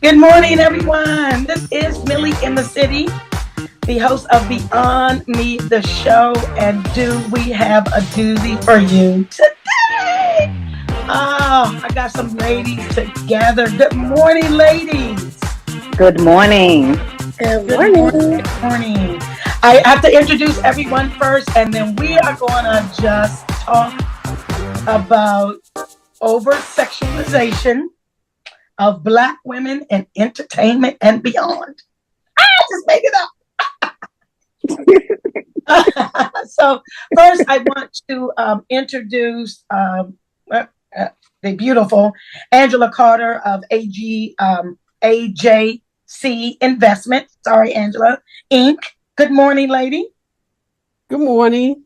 Good morning, everyone. This is Millie in the City, the host of Beyond Me, the show. And do we have a doozy for you today? Oh, I got some ladies together. Good morning, ladies. Good morning. Good morning. Good morning. I have to introduce everyone first, and then we are going to just talk about oversexualization of Black women in entertainment and beyond. Just make it up. So first, I want to introduce the beautiful Angela Carter of AJC Investment. Sorry, Angela Inc. Good morning, lady. Good morning.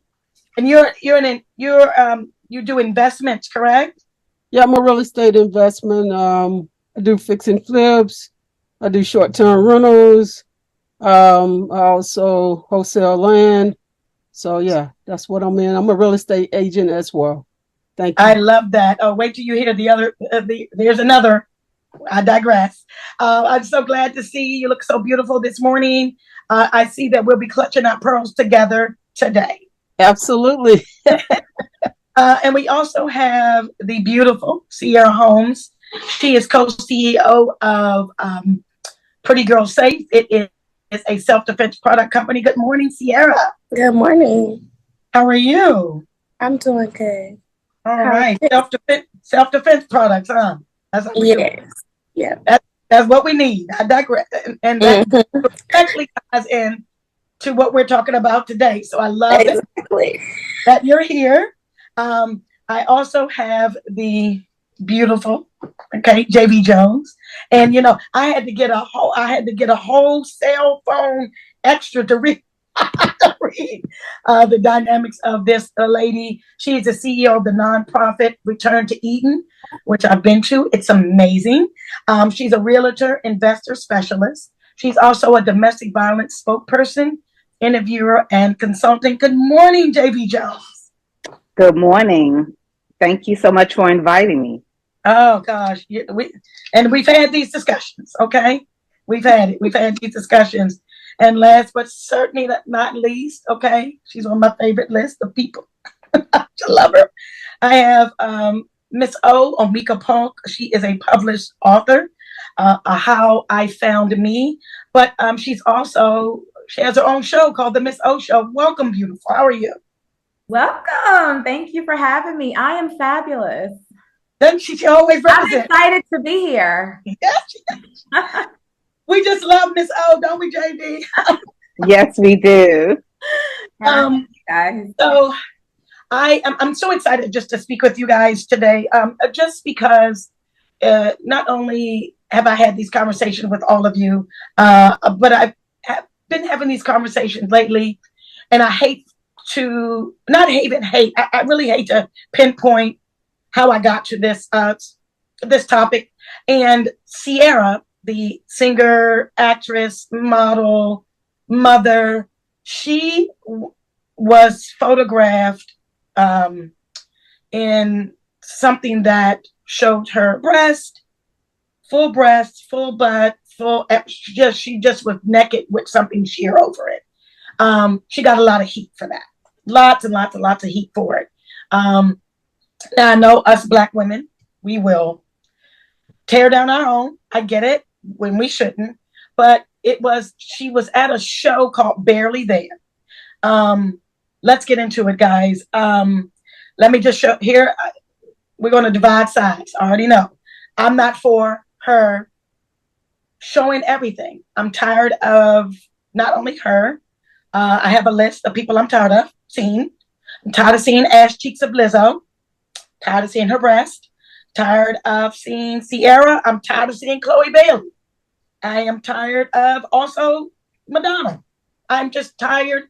And you do investments, correct? Yeah, I'm a real estate investment. I do fix and flips. I do short-term rentals. I also wholesale land. So yeah, that's what I'm in. I'm a real estate agent as well. Thank you. I love that. Oh, wait till you hear the other. There's another. I digress. I'm so glad to see you. You look so beautiful this morning. I see that we'll be clutching our pearls together today. Absolutely. And we also have the beautiful Sierra Holmes. She is co-CEO of Pretty Girl Safe. It is a self-defense product company. Good morning, Sierra. Good morning. How are you? I'm doing good. All right. Self-defense products, huh? That's what we do. Yeah. That's what we need. I digress. And that actually ties in to what we're talking about today. So I love that you're here. I also have the beautiful, JV Jones, and I had to get a whole cell phone extra to read the dynamics of this lady. She is the CEO of the nonprofit Return to Eden, which I've been to. It's amazing. She's a realtor, investor specialist. She's also a domestic violence spokesperson, interviewer, and consultant. Good morning, JV Jones. Good morning. Thank you so much for inviting me. Oh gosh, we've had these discussions. Okay, we've had these discussions, and last but certainly not least, she's on my favorite list of people. I love her. I have Miss Omika Polk. She is a published author. How I Found Me, but she has her own show called the Miss O Show. Welcome, beautiful. How are you? Welcome. Thank you for having me. I am fabulous. Then she always represents. I'm excited to be here. Yes. We just love Miss O, don't we, JD? Yes, we do. So I'm so excited just to speak with you guys today. Just because not only have I had these conversations with all of you, but I've been having these conversations lately, and I really hate to pinpoint how I got to this topic. And Sierra, the singer, actress, model, mother, she was photographed in something that showed her full breast, full butt, she just was naked with something sheer over it. She got a lot of heat for that. Lots and lots and lots of heat for it. Now I know us Black women, we will tear down our own. I get it when we shouldn't, but she was at a show called Barely There. Let's get into it, guys. Let me just show here. We're going to divide sides. I already know. I'm not for her showing everything. I'm tired of not only her. I have a list of people I'm tired of seeing. I'm tired of seeing ass cheeks of Lizzo. Tired of seeing her breast. Tired of seeing Sierra. I'm tired of seeing Chloe Bailey. I am tired of also Madonna. I'm just tired.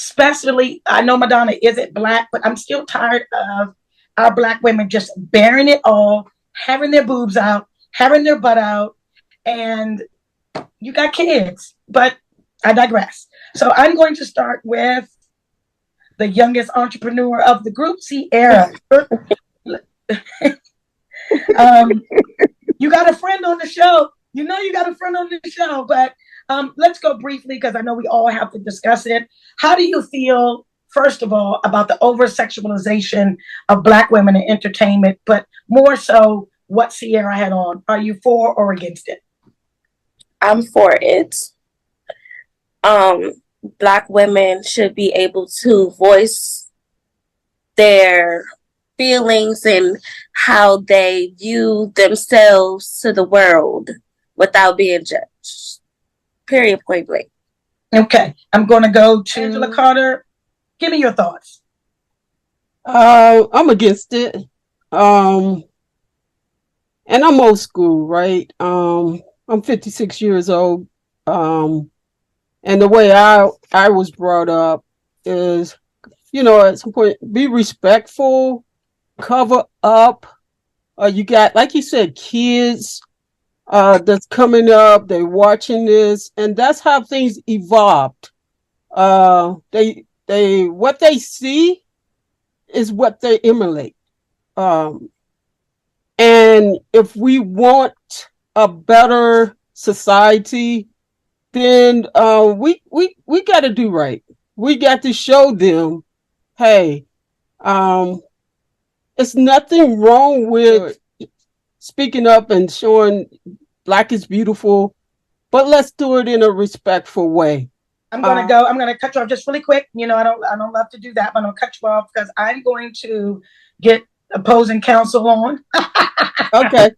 especially, I know Madonna isn't Black, but I'm still tired of our Black women just bearing it all, having their boobs out, having their butt out, and you got kids. But I digress. So I'm going to start with the youngest entrepreneur of the group, Sierra. um, you got a friend on the show. You know you got a friend on the show, but let's go briefly because I know we all have to discuss it. How do you feel, first of all, about the over sexualization of Black women in entertainment, but more so what Sierra had on? Are you for or against it? I'm for it. Um, Black women should be able to voice their feelings and how they view themselves to the world without being judged. Period, point blank. Okay, I'm going to go to Angela Carter. Give me your thoughts. I'm against it. And I'm old school, right? I'm 56 years old. And the way I was brought up is, at some point, be respectful, cover up. You got, like you said, kids that's coming up, they're watching this, and that's how things evolved. They what they see is what they emulate. And if we want a better society, then we got to do right. We got to show them, hey, it's nothing wrong with speaking up and showing Black is beautiful, but let's do it in a respectful way. I'm gonna cut you off just really quick. I don't love to do that, but I'm gonna cut you off because I'm going to get opposing counsel on. Okay.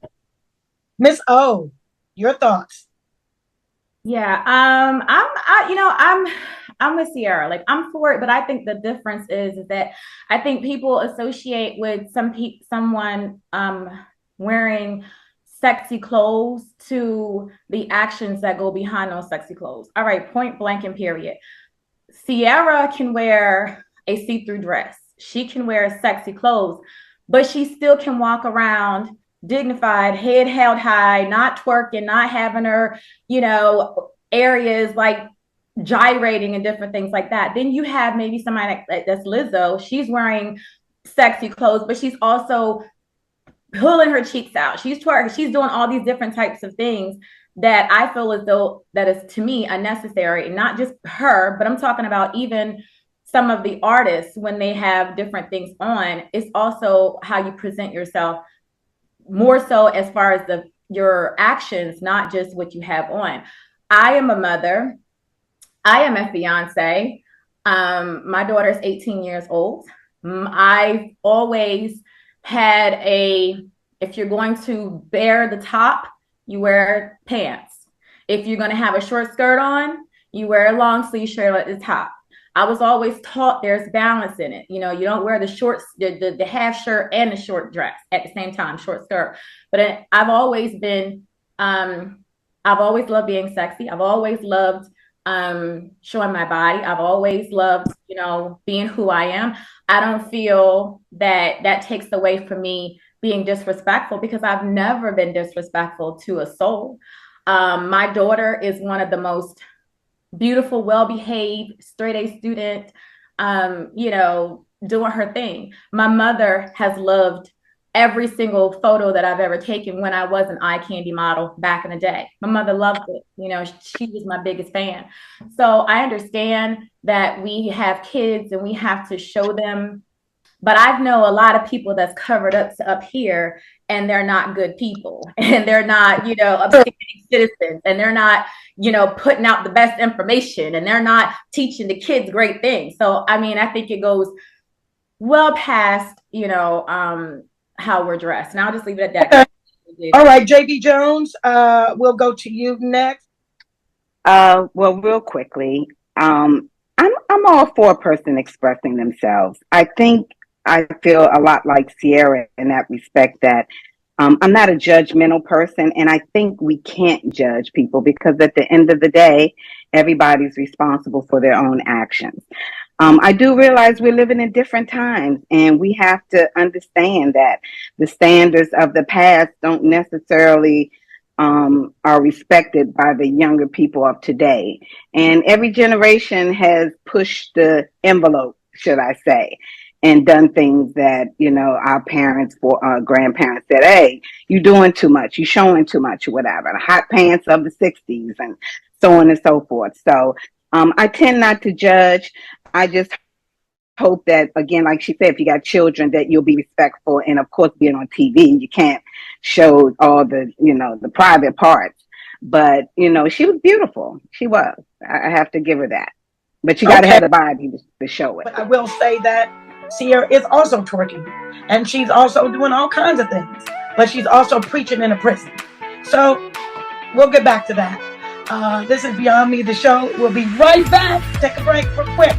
Miss O, your thoughts. Yeah, I'm with Sierra. Like, I'm for it, but I think the difference is that I think people associate with someone wearing sexy clothes to the actions that go behind those sexy clothes. All right, point blank and period. Sierra can wear a see-through dress. She can wear sexy clothes, but she still can walk around dignified, head held high, not twerking, not having her, areas like gyrating and different things like that. Then you have maybe somebody that's Lizzo. She's wearing sexy clothes, but she's also pulling her cheeks out. She's twerking. She's doing all these different types of things that I feel as though that is, to me, unnecessary. And not just her, but I'm talking about even some of the artists when they have different things on. It's also how you present yourself, more so as far as your actions, not just what you have on. I am a mother. I am a fiance. My daughter is 18 years old. I've always had if you're going to bear the top, you wear pants. If you're going to have a short skirt on, you wear a long sleeve shirt at the top. I was always taught there's balance in it. You don't wear the half shirt and the short dress at the same time, short skirt. But I've always loved being sexy. I've always loved showing my body. I've always loved, being who I am. I don't feel that takes away from me being disrespectful, because I've never been disrespectful to a soul. My daughter is one of the most beautiful, well-behaved, straight-A student, doing her thing. My mother has loved every single photo that I've ever taken when I was an eye candy model back in the day. My mother loved it. She was my biggest fan. So I understand that we have kids and we have to show them. But I know a lot of people that's covered up here, and they're not good people, and they're not, upstanding citizens, and they're not, putting out the best information, and they're not teaching the kids great things. So, I think it goes well past, how we're dressed. And I'll just leave it at that. Okay. All right, JB Jones, we'll go to you next. Well, real quickly, I'm all for a person expressing themselves. I feel a lot like Sierra in that respect, that I'm not a judgmental person, and I think we can't judge people because at the end of the day, everybody's responsible for their own actions. I do realize we're living in different times, and we have to understand that the standards of the past don't necessarily are respected by the younger people of today. And every generation has pushed the envelope, should I say, and done things that, you know, our parents or grandparents said, hey, you doing too much, you showing too much, or whatever. The hot pants of the 60s and so on and so forth. So I tend not to judge. I just hope that, again, like she said, if you got children, that you'll be respectful. And of course, being on TV, you can't show all the, you know, the private parts. But, you know, she was beautiful. She was. I have to give her that. But you got to Okay. have the body to show it. But I will say that Sierra is also twerking, and she's also doing all kinds of things, but she's also preaching in a prison. So we'll get back to that. This is Beyond Me, the show. We'll be right back. Take a break for quick.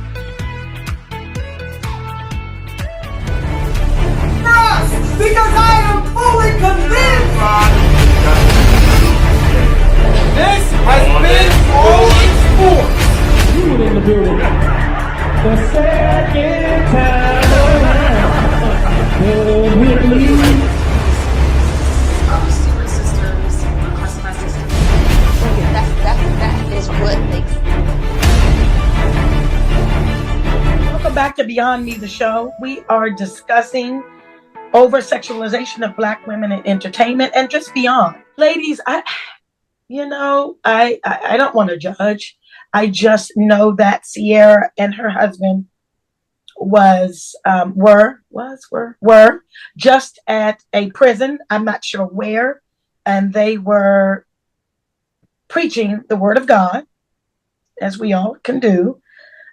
Because I am fully convinced this has been all in sports. You in the building. The second time Secret sisters, classified sisters. That is what makes. Welcome back to Beyond Me, the show. We are discussing over-sexualization of Black women in entertainment and just beyond. Ladies, I don't want to judge. I just know that Sierra and her husband were just at a prison. I'm not sure where, and they were preaching the word of God, as we all can do.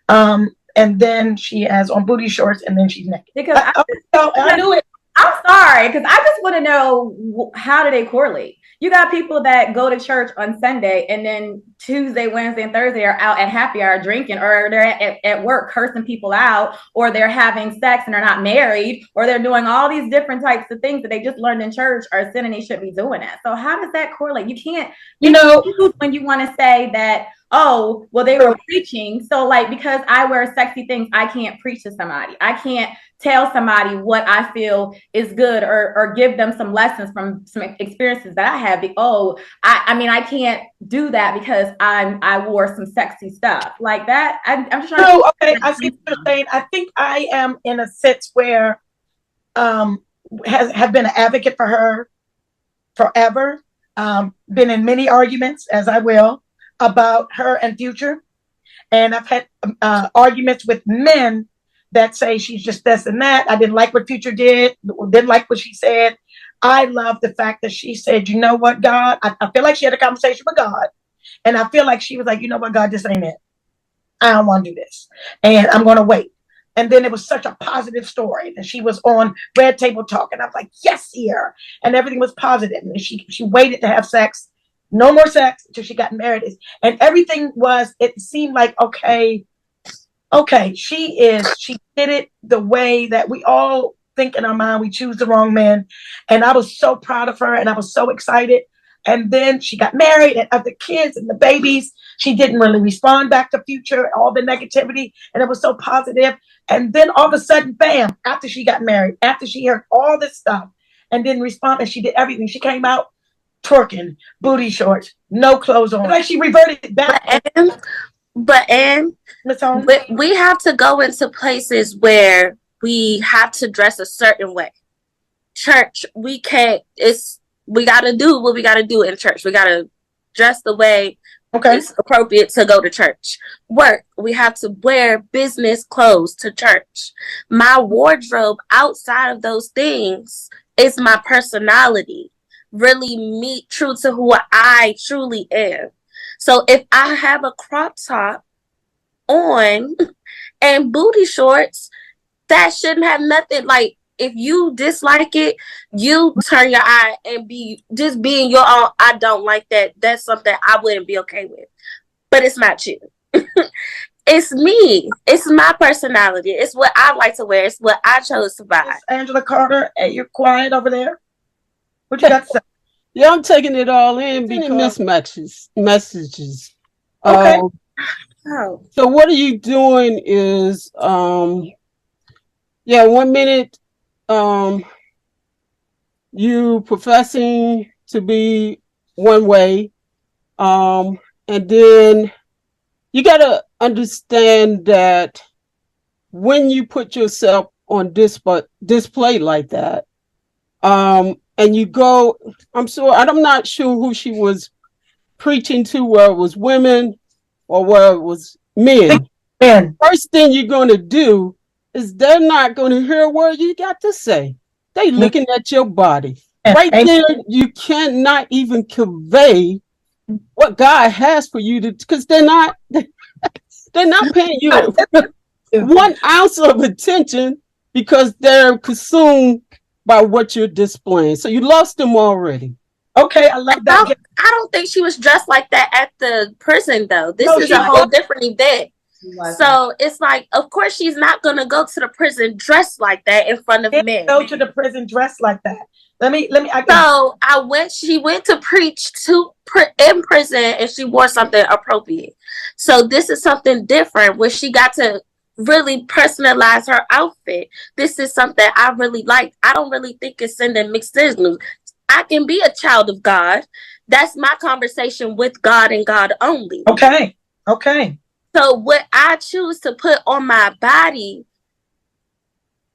And then she has on booty shorts, and then she's naked. Because I knew it. I'm sorry, because I just want to know, how do they correlate? You got people that go to church on Sunday and then Tuesday, Wednesday, and Thursday are out at happy hour drinking, or they're at work cursing people out, or they're having sex and they're not married, or they're doing all these different types of things that they just learned in church are sin and they shouldn't be doing that. So how does that correlate? You can't, when you want to say that, oh, well, they were preaching. So like, because I wear sexy things, I can't preach to somebody. I can't tell somebody what I feel is good, or give them some lessons from some experiences that I have. I can't do that because I wore some sexy stuff like that. I'm just trying to. Okay, I see what you're saying. I think I am in a sense where have been an advocate for her forever. Been in many arguments, as I will, about her and Future. And I've had arguments with men that say she's just this and that. I didn't like what Future did, didn't like what she said. I love the fact that she said, you know what, God? I feel like she had a conversation with God. And I feel like she was like, you know what, God, this ain't it. I don't want to do this. And I'm going to wait. And then it was such a positive story. And she was on Red Table Talk. And I was like, yes, here. And everything was positive. And she waited to have sex. No more sex until she got married. And everything was, it seemed like, okay, she did it the way that we all think in our mind. We choose the wrong man. And I was so proud of her and I was so excited. And then she got married and had the kids and the babies. She didn't really respond back to Future, all the negativity. And it was so positive. And then all of a sudden, bam, after she got married, after she heard all this stuff and didn't respond, and she did everything. She came out twerking, booty shorts, no clothes on. Like she reverted back. But we have to go into places where we have to dress a certain way. Church, we can't. We got to do what we got to do in church. We got to dress the way it's appropriate to go to church. Work, we have to wear business clothes to church. My wardrobe outside of those things is my personality. Really me, true to who I truly am. So if I have a crop top on and booty shorts, that shouldn't have nothing. Like, if you dislike it, you turn your eye and just being your own. I don't like that. That's something I wouldn't be okay with. But it's not you. It's me. It's my personality. It's what I like to wear. It's what I chose to buy. Angela Carter, you're quiet over there. What you got to say? Yeah, I'm taking it all in because messages. Okay. Oh. So what are you doing is, yeah, 1 minute, you professing to be one way, and then you got to understand that when you put yourself on display like that, and you go, I'm not sure who she was preaching to, where it was women or where it was men. Man, First thing you're going to do is they're not going to hear a word you got to say. They looking at your body. Right there, you cannot even convey what God has for you to, because they're not paying you 1 ounce of attention because they're consumed by what you're displaying. So you lost them already. Okay, I love that. I don't think she was dressed like that at the prison, though. This is a whole wasn't. different event. So it's like, of course, she's not going to go to the prison dressed like that in front of men. Go to the prison dressed like that. Let me. She went to preach in prison, and she wore something appropriate. So this is something different where she got to really personalize her outfit. This is something I really like. I don't really think it's sending mixed signals. I can be a child of God. That's my conversation with God and God only. Okay. So what I choose to put on my body,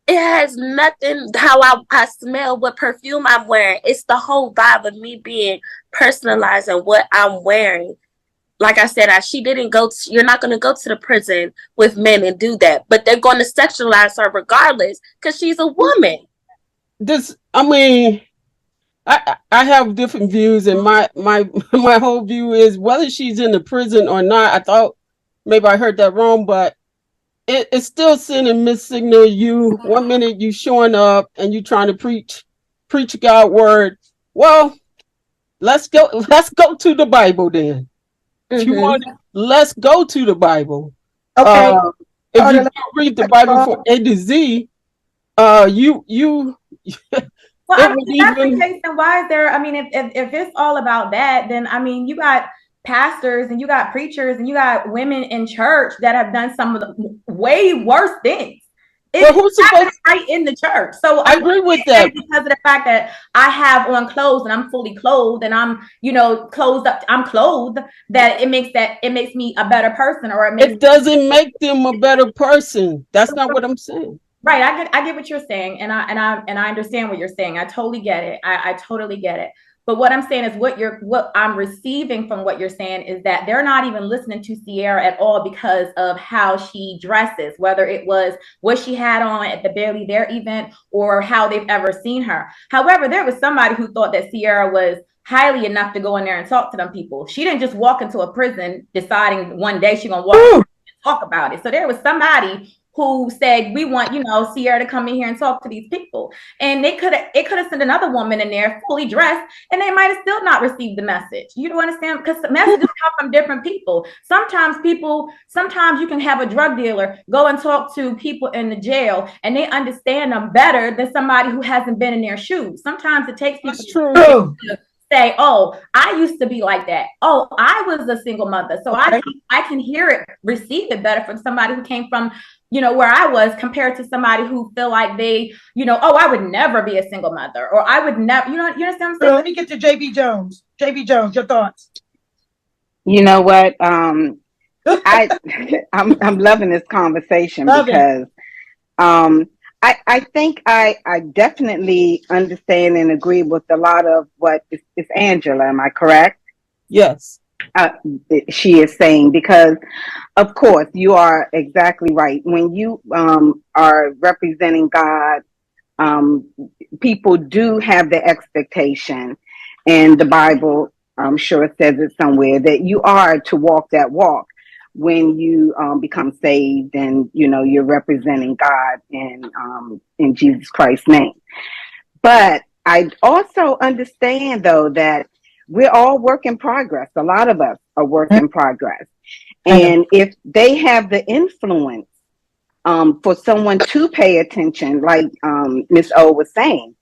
it has nothing how I smell, what perfume I'm wearing. It's the whole vibe of me being personalized and what I'm wearing. Like I said, she didn't go. You're not going to go to the prison with men and do that, but they're going to sexualize her regardless because she's a woman. I have different views, and my whole view is whether she's in the prison or not. I thought maybe I heard that wrong, but it's still sending mixed signal. You 1 minute you showing up and you trying to preach God's word. Well, let's go to the Bible then. If you want, let's go to the Bible. Okay. If you read the Bible from A to Z, you. Well, I mean, if that's the case, then why is there? I mean, if it's all about that, then I mean, you got pastors and you got preachers and you got women in church that have done some of the way worse things. It's who's supposed right in the church? So I agree with that because of the fact that I have on clothes and I'm fully clothed and I'm clothed up. I'm clothed. That it makes me a better person, or it doesn't make them a better person. That's not what I'm saying. Right. I get what you're saying, and I understand what you're saying. I totally get it. I totally get it. But what I'm saying is what I'm receiving from what you're saying is that they're not even listening to Sierra at all because of how she dresses, whether it was what she had on at the Barely There event or how they've ever seen her. However, there was somebody who thought that Sierra was highly enough to go in there and talk to them people. She didn't just walk into a prison deciding one day she's gonna walk and talk about it. So there was somebody who said, we want, Sierra to come in here and talk to these people. And it could have sent another woman in there fully dressed and they might have still not received the message. You don't understand? Because messages come from different people. Sometimes you can have a drug dealer go and talk to people in the jail and they understand them better than somebody who hasn't been in their shoes. Sometimes it takes people to say, oh, I used to be like that. Oh, I was a single mother. So I can hear it, receive it better from somebody who came from where I was compared to somebody who feel like they, oh, I would never be a single mother, or I would never, you understand what I'm saying? Let me get to JB Jones. JB Jones, your thoughts? You know what? I'm loving this conversation because I think I definitely understand and agree with a lot of what is Angela. Am I correct? Yes. She is saying, because of course you are exactly right. When you are representing God, people do have the expectation, and the Bible, I'm sure, says it somewhere, that you are to walk that walk when you become saved, and you're representing God in Jesus Christ's name. But I also understand, though, that we're all work in progress. A lot of us are work in progress. And if they have the influence for someone to pay attention, like Miss O was saying,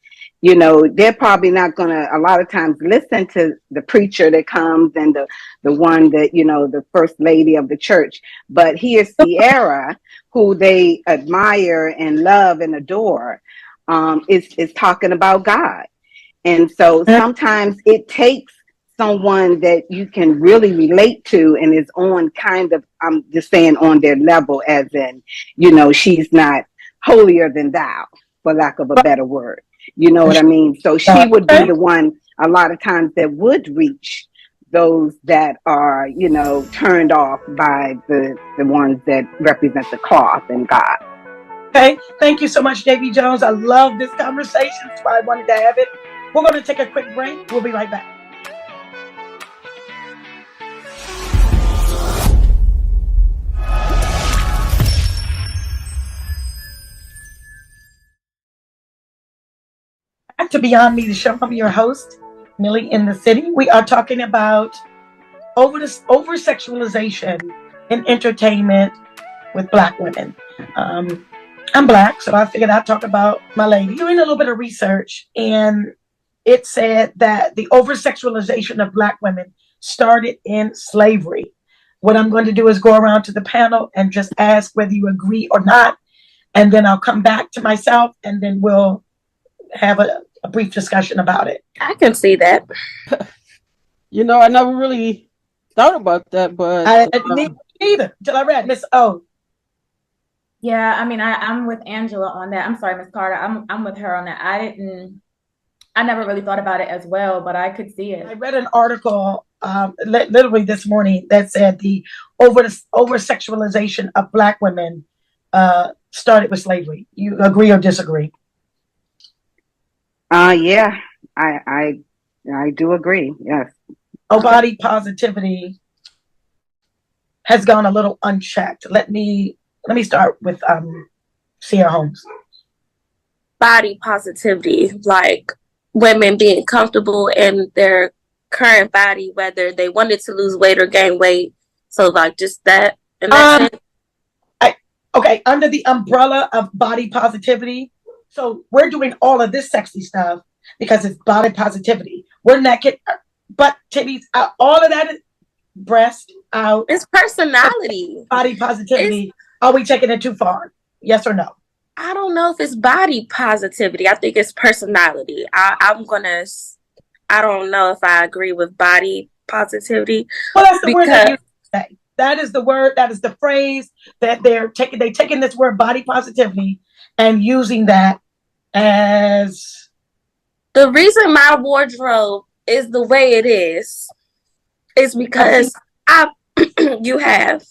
you know, they're probably not going to a lot of times listen to the preacher that comes and the one that, you know, the first lady of the church. But here's Sierra, who they admire and love and adore, is talking about God. And so sometimes it takes someone that you can really relate to and is on kind of, I'm just saying on their level, as in, you know, she's not holier than thou, for lack of a better word. You know what I mean? So she would be the one a lot of times that would reach those that are, you know, turned off by the ones that represent the cloth and God. Okay, thank you so much, JB Jones. I love this conversation. That's why I wanted to have it. We're going to take a quick break. We'll be right back. Back to Beyond Me, the show. I'm your host, Millie in the City. We are talking about over-sexualization in entertainment with Black women. I'm Black, so I figured I'd talk about my lady. Doing a little bit of research, and it said that the over-sexualization of Black women started in slavery. What I'm going to do is go around to the panel and just ask whether you agree or not, and then I'll come back to myself, and then we'll have a brief discussion about it. I can see that. You know, I never really thought about that, but I didn't either until I read Miss O. Yeah, I mean, I'm with Angela on that. I'm sorry, Miss Carter. I'm with her on that. I never really thought about it as well, but I could see it. I read an article literally this morning that said the over-sexualization of Black women started with slavery. You agree or disagree? Yeah, I do agree. Yes. Body positivity has gone a little unchecked. Let me start with Sierra Holmes. Body positivity, like women being comfortable in their current body, whether they wanted to lose weight or gain weight. So like just that in that sense. Okay, under the umbrella of body positivity. So we're doing all of this sexy stuff because it's body positivity. We're naked, butt, titties, all of that is breast out. It's personality. Body positivity. Are we taking it too far? Yes or no? I don't know if it's body positivity. I think it's personality. I don't know if I agree with body positivity. Well, that's the word that you say. That is the word, that is the phrase that they're taking this word body positivity and using that as the reason my wardrobe is the way it is because you have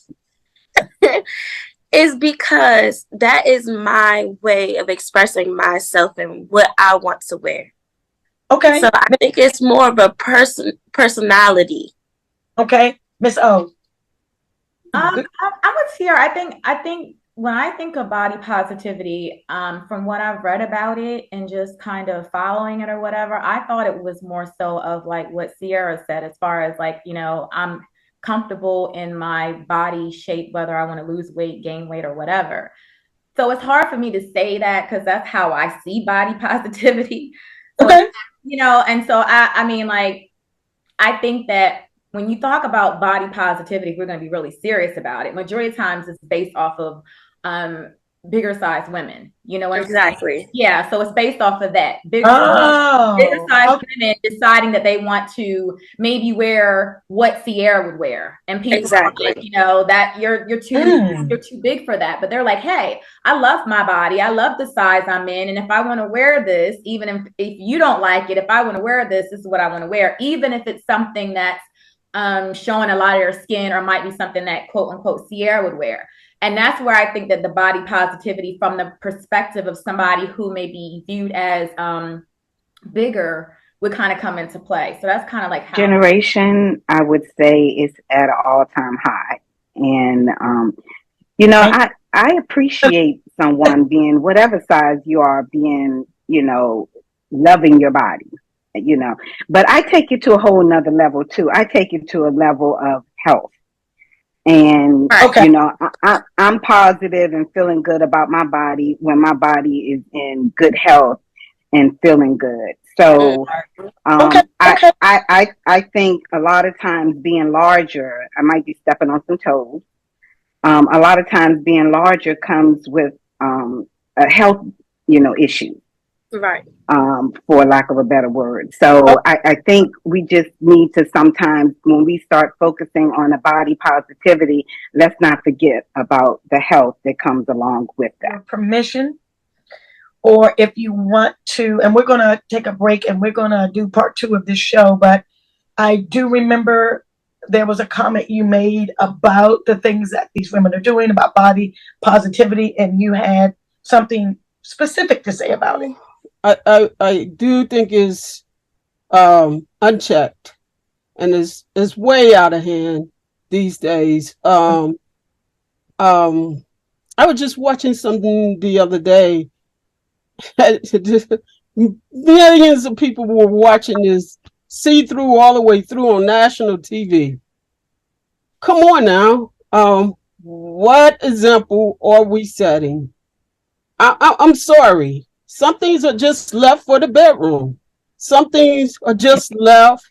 is because that is my way of expressing myself and what I want to wear. Okay. So I think it's more of a personality. Okay. Miss O. I'm with Sierra. I think when I think of body positivity, from what I've read about it and just kind of following it or whatever, I thought it was more so of like what Sierra said, as far as like, you know, I'm comfortable in my body shape, whether I want to lose weight, gain weight, or whatever. So it's hard for me to say that because that's how I see body positivity. So, okay. You know, and so I mean, like, I think that when you talk about body positivity, we're going to be really serious about it. Majority of times it's based off of bigger size women. You know what exactly. I'm saying? Yeah. So it's based off of that. Bigger size women deciding that they want to maybe wear what Sierra would wear. And people are like, you know, that you're too big for that. But they're like, hey, I love my body. I love the size I'm in. And if I want to wear this, even if you don't like it, if I want to wear this, this is what I want to wear. Even if it's something that's showing a lot of your skin or might be something that quote unquote Sierra would wear. And that's where I think that the body positivity from the perspective of somebody who may be viewed as bigger would kind of come into play. So that's kind of like how generation, I would say, is at an all-time high. And you know, I appreciate someone being whatever size you are, being, you know, loving your body, you know, but I take it to a whole nother level too. I take it to a level of health. And, you know, I'm positive and feeling good about my body when my body is in good health. and feeling good. So Okay. Okay. I think a lot of times being larger, I might be stepping on some toes. A lot of times being larger comes with a health, issue, Right. for lack of a better word. So Oh, I think we just need to sometimes, when we start focusing on the body positivity, let's not forget about the health that comes along with that. your permission, or if you want to, and we're going to take a break and we're going to do part 2 of this show, but I do remember there was a comment you made about the things that these women are doing about body positivity, and you had something specific to say about it. I do think is unchecked and is way out of hand these days. I was just watching something the other day. Millions of people were watching this see through all the way through on national TV. Come on now. What example are we setting? I'm sorry. Some things are just left for the bedroom. Some things are just left.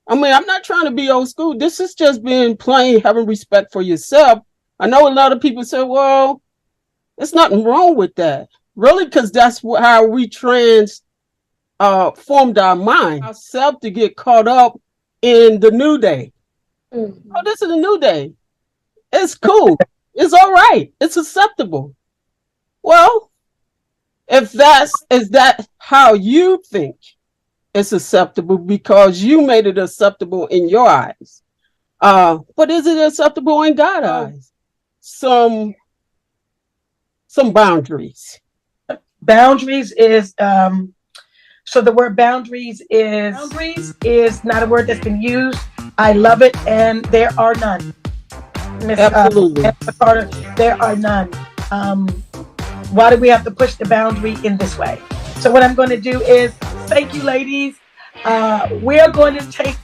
I mean, I'm not trying to be old school. This is just being plain, having respect for yourself. I know a lot of people say, well, there's nothing wrong with that. Really, because that's how we formed our mind, ourselves, to get caught up in the new day. Mm-hmm. Oh, this is a new day. It's cool. It's all right. It's acceptable. Well, if is that how you think it's acceptable because you made it acceptable in your eyes? But is it acceptable in God's eyes? Some boundaries. Boundaries is so the word boundaries is not a word that's been used. I love it, and there are none. Miss Absolutely. Carter, there are none. Why do we have to push the boundary in this way? So what I'm going to do is thank you, ladies. We're going to take